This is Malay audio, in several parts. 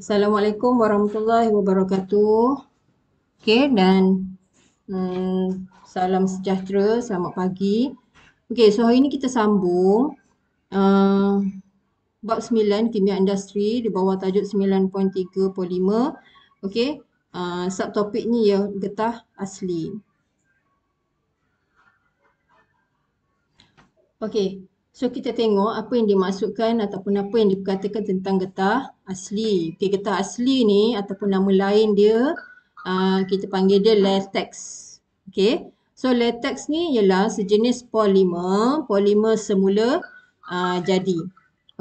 Assalamualaikum warahmatullahi wabarakatuh. Okey, dan salam sejahtera, selamat pagi. Okey, so hari ini kita sambung bab 9 kimia industri di bawah tajuk 9.3 polimer. Okey, subtopik ni ya getah asli. Okey, so kita tengok apa yang dimaksudkan ataupun apa yang dikatakan tentang getah asli. Okey, getah asli ni ataupun nama lain dia kita panggil dia latex. Okey, so latex ni ialah sejenis polimer, polimer semula jadi.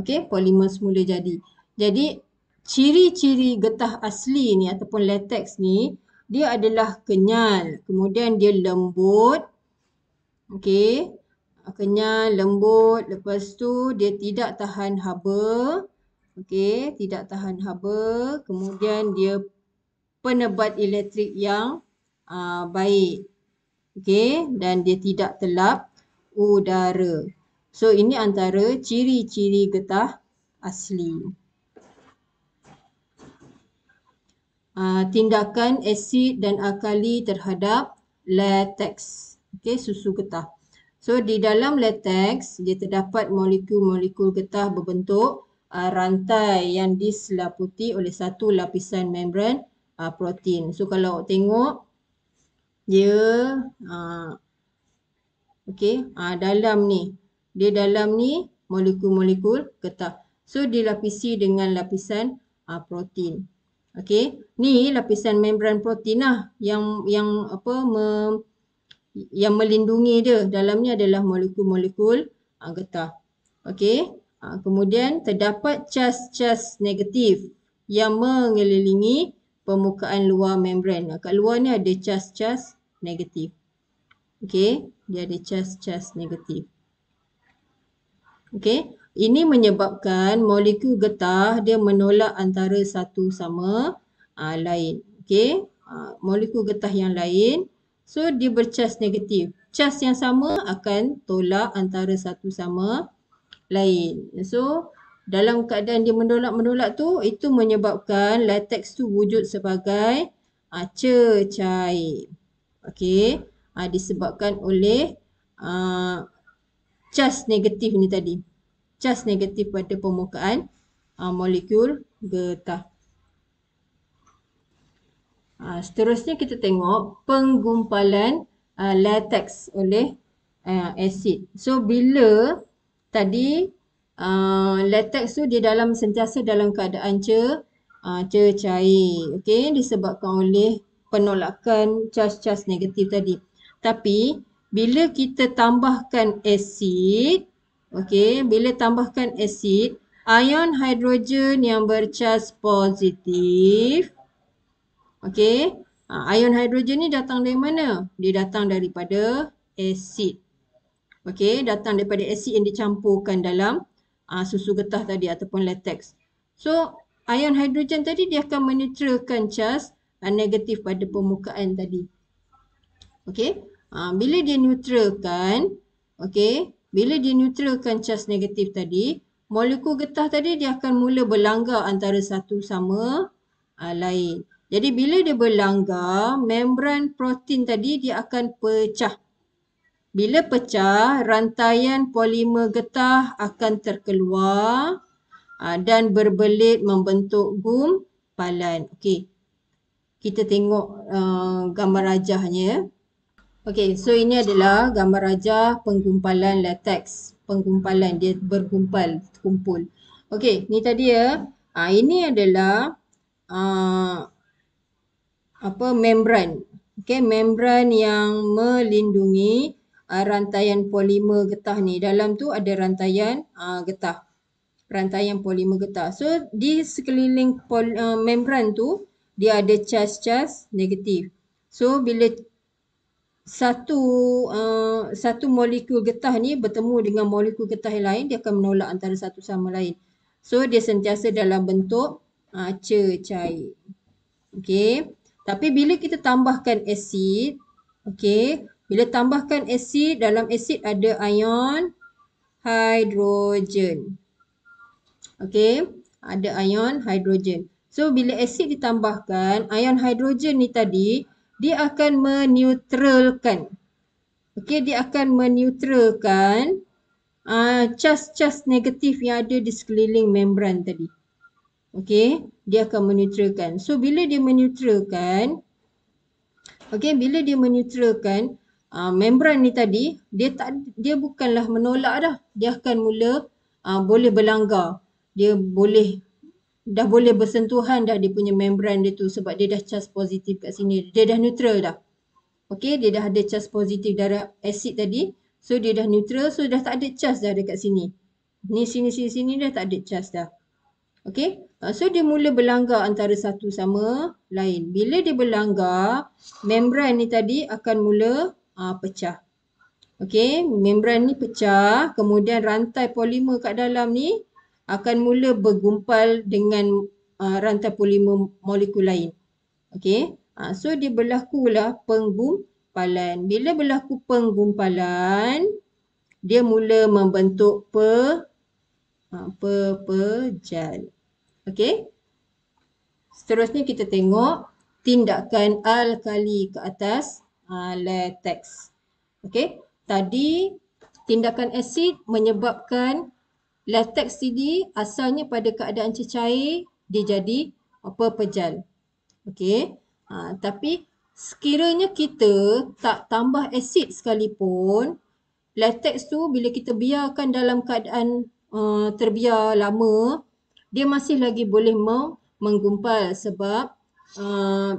Okey, polimer semula jadi. Jadi ciri-ciri getah asli ni ataupun latex ni dia adalah kenyal, kemudian dia lembut. Okey, kenyal, lembut, lepas tu dia tidak tahan haba. Okey, tidak tahan haba. Kemudian dia penebat elektrik yang baik. Okey, dan dia tidak telap udara. So ini antara ciri-ciri getah asli. Tindakan asid dan alkali terhadap latex. Okey, susu getah. So di dalam latex dia terdapat molekul-molekul getah berbentuk rantai yang diselaputi oleh satu lapisan membran protein. So kalau tengok dia okey, dalam ni molekul-molekul getah. So dilapisi dengan lapisan protein. Okey, ni lapisan membran protein lah yang melindungi dia. Dalamnya adalah molekul-molekul getah. Okey, kemudian terdapat cas-cas negatif yang mengelilingi permukaan luar membran. Kat luar ni ada cas-cas negatif. Okey, dia ada cas-cas negatif. Okey, ini menyebabkan molekul getah dia menolak antara satu sama lain. Okey, molekul getah yang lain, so dia bercas negatif. Cas yang sama akan tolak antara satu sama lain. So dalam keadaan dia menolak tu, itu menyebabkan latex tu wujud sebagai cecair. Okey, disebabkan oleh cas negatif ni tadi. Cas negatif pada permukaan molekul getah. Seterusnya kita tengok penggumpalan latex oleh asid. So bila tadi latex tu dia sentiasa dalam keadaan cecair. Okey, disebabkan oleh penolakan cas-cas negatif tadi. Tapi bila kita tambahkan asid, okey, bila tambahkan asid, ion hidrogen yang bercas positif, okey, ion hidrogen ni datang dari mana? Dia datang daripada asid. Okey, datang daripada asid yang dicampurkan dalam susu getah tadi ataupun latex. So, ion hidrogen tadi dia akan menetralkan cas negatif pada permukaan tadi. Okey, bila dia neutralkan, okey, bila dia neutralkan cas negatif tadi, molekul getah tadi dia akan mula berlanggar antara satu sama lain. Jadi bila dia berlanggar, membran protein tadi dia akan pecah. Bila pecah, rantaian polimer getah akan terkeluar dan berbelit membentuk gumpalan. Okey, kita tengok gambar rajahnya. Okey, so ini adalah gambar rajah penggumpalan latex. Penggumpalan, dia bergumpal, kumpul. Okey, ni tadi ya. Ini adalah membran. Okey, membran yang melindungi rantaian polimer getah ni. Dalam tu ada rantaian getah. Rantaian polimer getah. So, di sekeliling membran tu, dia ada cas-cas negatif. So, bila satu molekul getah ni bertemu dengan molekul getah yang lain, dia akan menolak antara satu sama lain. So, dia sentiasa dalam bentuk cecair. Okey. Tapi bila kita tambahkan asid, okey, bila tambahkan asid, dalam asid ada ion hidrogen. Okey, ada ion hidrogen. So bila asid ditambahkan, ion hidrogen ni tadi dia akan meneutralkan. Okey, dia akan meneutralkan charge-charge negatif yang ada di sekeliling membran tadi. Okey, dia akan meneutralkan. So bila dia meneutralkan, membran ni tadi dia bukanlah menolak dah. Dia akan mula boleh berlanggar. Dia dah boleh bersentuhan dah dia punya membran dia tu sebab dia dah charge positif kat sini. Dia dah neutral dah. Okey, dia dah ada charge positif darah asid tadi. So dia dah neutral, so dah tak ada charge dah dekat sini. Ni sini dah tak ada charge dah. Okey, so dia mula berlanggar antara satu sama lain. Bila dia berlanggar, membran ni tadi akan mula pecah. Okey, membran ni pecah, kemudian rantai polimer kat dalam ni akan mula bergumpal dengan rantai polimer molekul lain. Okey, so dia berlakulah penggumpalan. Bila berlaku penggumpalan, dia mula membentuk pepejal. Okey. Seterusnya kita tengok tindakan alkali ke atas latex. Okey. Tadi tindakan asid menyebabkan latex ini asalnya pada keadaan cecair dia jadi pepejal. Okey. Tapi sekiranya kita tak tambah asid sekalipun, latex tu bila kita biarkan dalam keadaan terbiar lama, dia masih lagi boleh menggumpal sebab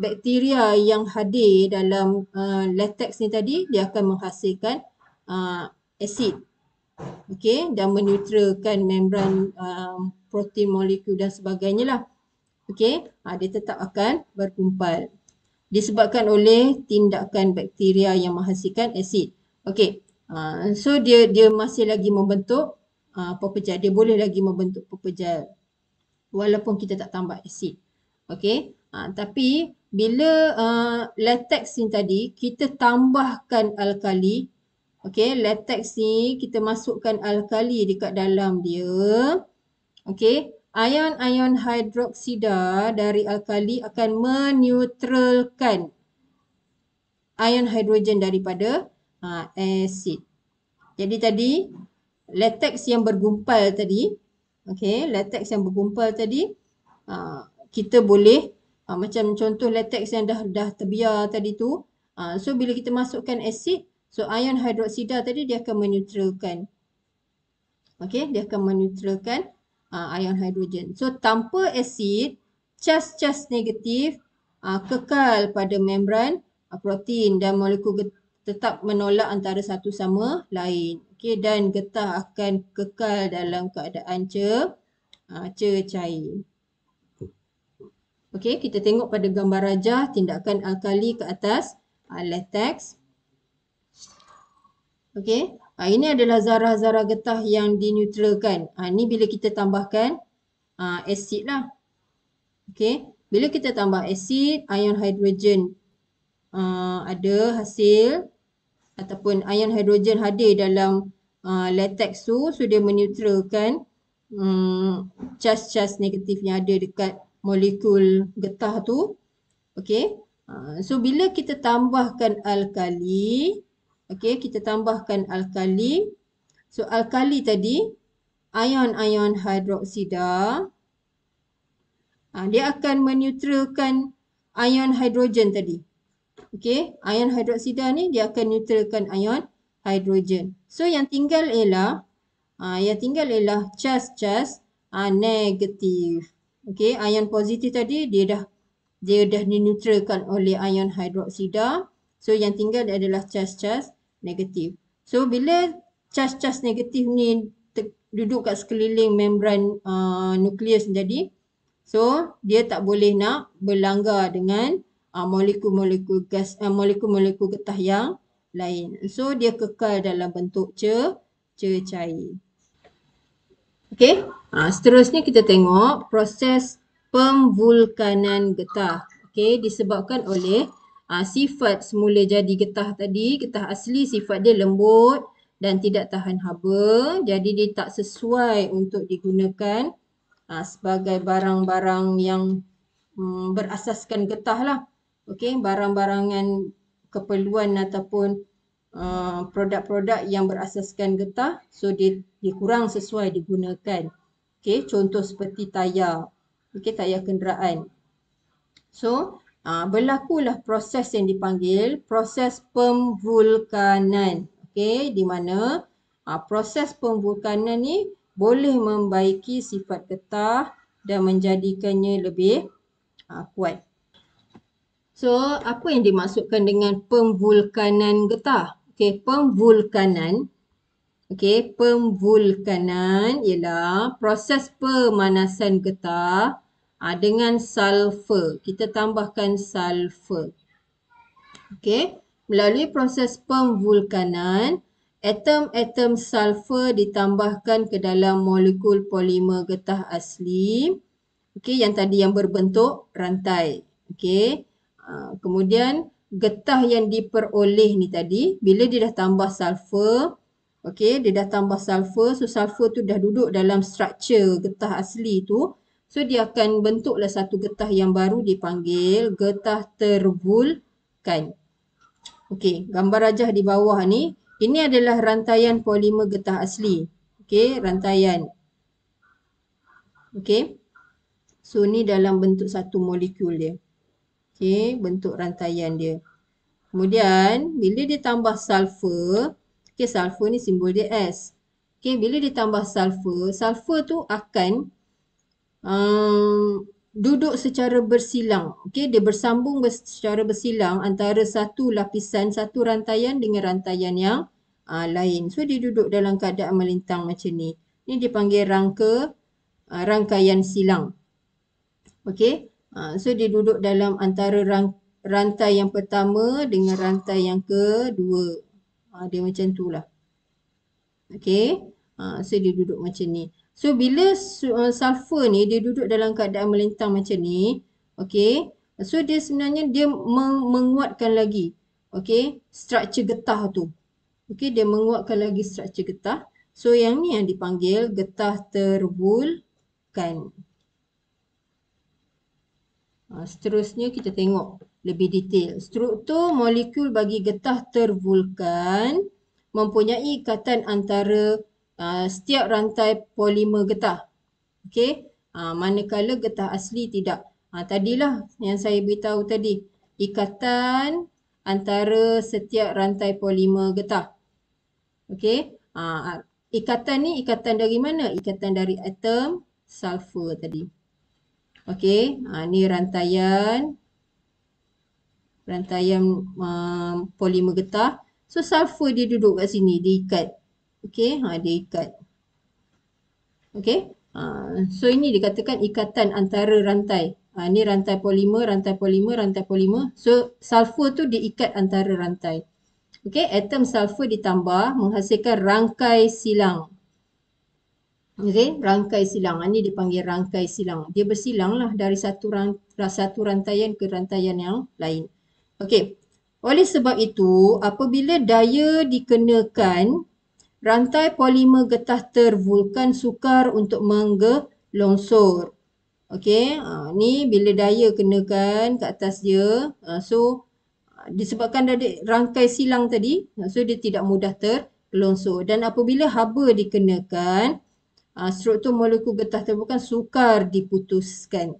bakteria yang hadir dalam latex ni tadi dia akan menghasilkan asid. Okey, dan meneutralkan membran protein molekul dan sebagainya lah. Okey, dia tetap akan bergumpal disebabkan oleh tindakan bakteria yang menghasilkan asid. Okey. So dia masih lagi membentuk pepejal. Dia boleh lagi membentuk pepejal walaupun kita tak tambah asid. Okey. Tapi bila latex ni tadi kita tambahkan alkali. Okey, latex ni kita masukkan alkali dekat dalam dia. Okey. Ion-ion hidroksida dari alkali akan meneutralkan ion hidrogen daripada asid. Jadi tadi latex yang bergumpal tadi, okey, latex yang bergumpal tadi kita boleh macam contoh latex yang dah terbiar tadi tu. So bila kita masukkan asid, so ion hidroksida tadi dia akan meneutralkan. Okey, dia akan meneutralkan ion hidrogen. So tanpa asid, charge-charge negatif kekal pada membran protein dan molekul tetap menolak antara satu sama lain. Okey, dan getah akan kekal dalam keadaan cecair. Okey, kita tengok pada gambar rajah tindakan alkali ke atas latex. Okey, ini adalah zarah-zarah getah yang dineutralkan. Ini bila kita tambahkan asid lah. Okey, bila kita tambah asid, ion hidrogen ada hasil ataupun ion hidrogen hadir dalam latex tu, so dia meneutralkan charge-charge negatif yang ada dekat molekul getah tu. Okey, so bila kita tambahkan alkali, okey, kita tambahkan alkali. So alkali tadi, ion-ion hidroksida, dia akan meneutralkan ion hidrogen tadi. Okey, ion hidroksida ni dia akan neutralkan ion hidrogen. So yang tinggal ialah charge-charge negatif. Okey, ion positif tadi dia dah dineutralkan oleh ion hidroksida. So yang tinggal adalah charge-charge negatif. So bila charge-charge negatif ni duduk kat sekeliling membran nukleus tadi, so dia tak boleh nak berlanggar dengan molekul-molekul gas, molekul-molekul getah yang lain. So dia kekal dalam bentuk cecair. Okey, seterusnya kita tengok proses pemvulkanan getah. Okey, disebabkan oleh sifat semula jadi getah tadi, getah asli sifat dia lembut dan tidak tahan haba. Jadi dia tak sesuai untuk digunakan sebagai barang-barang yang berasaskan getah lah. Okey, barang-barangan keperluan ataupun produk-produk yang berasaskan getah, so dia kurang sesuai digunakan. Okey, contoh seperti tayar. Okey, tayar kenderaan. So, berlakulah proses yang dipanggil proses pemvulkanan. Okey, di mana proses pemvulkanan ni boleh membaiki sifat getah dan menjadikannya lebih kuat. So, apa yang dimaksudkan dengan pemvulkanan getah? Okey, pemvulkanan ialah proses pemanasan getah dengan sulfur. Kita tambahkan sulfur. Okey, melalui proses pemvulkanan, atom-atom sulfur ditambahkan ke dalam molekul polimer getah asli. Okey, yang tadi yang berbentuk rantai. Okey. Kemudian getah yang diperoleh ni tadi, bila dia dah tambah sulfur, okey, dia dah tambah sulfur, so sulfur tu dah duduk dalam struktur getah asli tu, so dia akan bentuklah satu getah yang baru dipanggil getah tervulkan. Okey, gambar rajah di bawah ni, ini adalah rantaian polimer getah asli. Okey, rantaian. Okey. So ni dalam bentuk satu molekul dia. Okey, bentuk rantaian dia. Kemudian, bila ditambah sulfur, okey, sulfur ni simbol dia S. Okey, bila ditambah sulfur, sulfur tu akan duduk secara bersilang. Okey, dia bersambung secara bersilang antara satu lapisan, satu rantaian dengan rantaian yang lain. So, dia duduk dalam keadaan melintang macam ni. Ni dipanggil rangkaian silang. Okey. So dia duduk dalam antara rantai yang pertama dengan rantai yang kedua. Dia macam tu lah. Okey. So dia duduk macam ni. So bila sulfur ni dia duduk dalam keadaan melintang macam ni. Okey. So dia sebenarnya dia menguatkan lagi. Okey. Struktur getah tu. Okey. Dia menguatkan lagi struktur getah. So yang ni yang dipanggil getah tervulkan. Seterusnya kita tengok lebih detail. Struktur molekul bagi getah tervulkan mempunyai ikatan antara setiap rantai polimer getah. Okey, manakala getah asli tidak. Tadilah yang saya beritahu tadi, ikatan antara setiap rantai polimer getah. Okey, ikatan ni ikatan dari mana? Ikatan dari atom sulfur tadi. Okey, ni rantaian polimer getah. So sulfur dia duduk kat sini, dia ikat. Okey, dia ikat. Okey. So ini dikatakan ikatan antara rantai. Ni rantai polimer, rantai polimer, rantai polimer. So sulfur tu diikat antara rantai. Okey, atom sulfur ditambah menghasilkan rangkai silang. Okey, rangkai silang. Ini dipanggil rangkai silang. Dia bersilang lah dari satu rantaian ke rantaian yang lain. Okey, oleh sebab itu, apabila daya dikenakan, rantai polimer getah tervulkan sukar untuk menggelongsor. Okey, ni bila daya kenakan ke atas dia, so disebabkan ada rangkai silang tadi, so dia tidak mudah tergelongsor. Dan apabila haba dikenakan, struktur molekul getah tervulkan sukar diputuskan.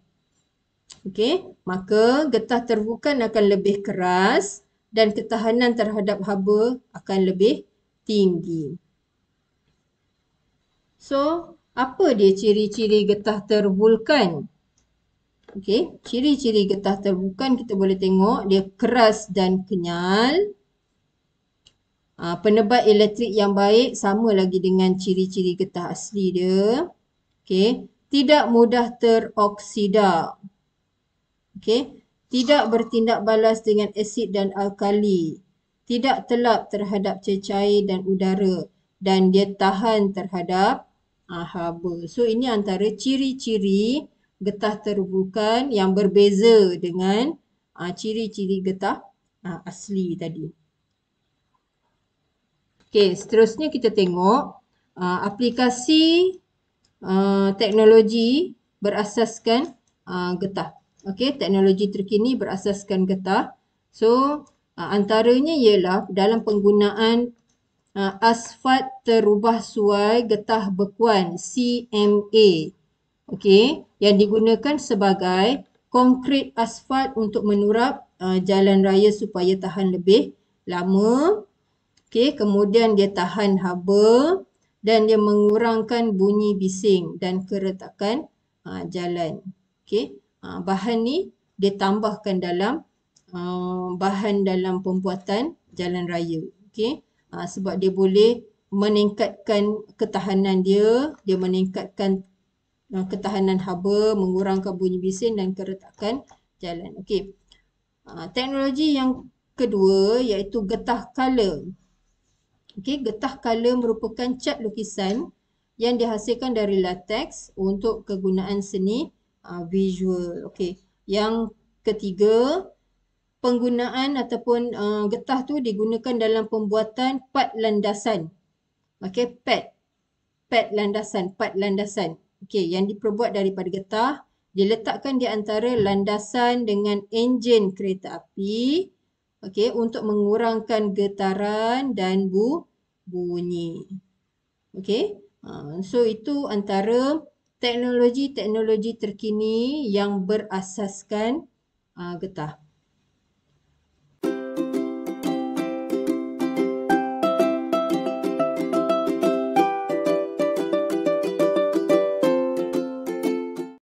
Okey, maka getah tervulkan akan lebih keras dan ketahanan terhadap haba akan lebih tinggi. So, apa dia ciri-ciri getah tervulkan? Okey, ciri-ciri getah tervulkan kita boleh tengok dia keras dan kenyal. Penebat elektrik yang baik sama lagi dengan ciri-ciri getah asli dia. Okey, tidak mudah teroksida. Okey, tidak bertindak balas dengan asid dan alkali. Tidak telap terhadap cecair dan udara dan dia tahan terhadap haba. So ini antara ciri-ciri getah tervulkan yang berbeza dengan ciri-ciri getah asli tadi. Okey, seterusnya kita tengok aplikasi teknologi berasaskan getah. Okey, teknologi terkini berasaskan getah. So, antaranya ialah dalam penggunaan asfalt terubah suai getah bekuan CMA. Okey, yang digunakan sebagai konkrit asfalt untuk menurap jalan raya supaya tahan lebih lama. Okey, kemudian dia tahan haba dan dia mengurangkan bunyi bising dan keretakan jalan. Okey, bahan ni dia tambahkan dalam bahan dalam pembuatan jalan raya. Okey, sebab dia boleh meningkatkan ketahanan dia, dia meningkatkan ketahanan haba, mengurangkan bunyi bising dan keretakan jalan. Okey. Teknologi yang kedua iaitu getah color. Okey, getah color merupakan cat lukisan yang dihasilkan dari latex untuk kegunaan seni visual. Okey. Yang ketiga, penggunaan ataupun getah tu digunakan dalam pembuatan pad landasan. Okey, pad landasan. Okey, yang diperbuat daripada getah, diletakkan di antara landasan dengan enjin kereta api. Okey, untuk mengurangkan getaran dan bunyi. Okey. So itu antara teknologi-teknologi terkini yang berasaskan getah.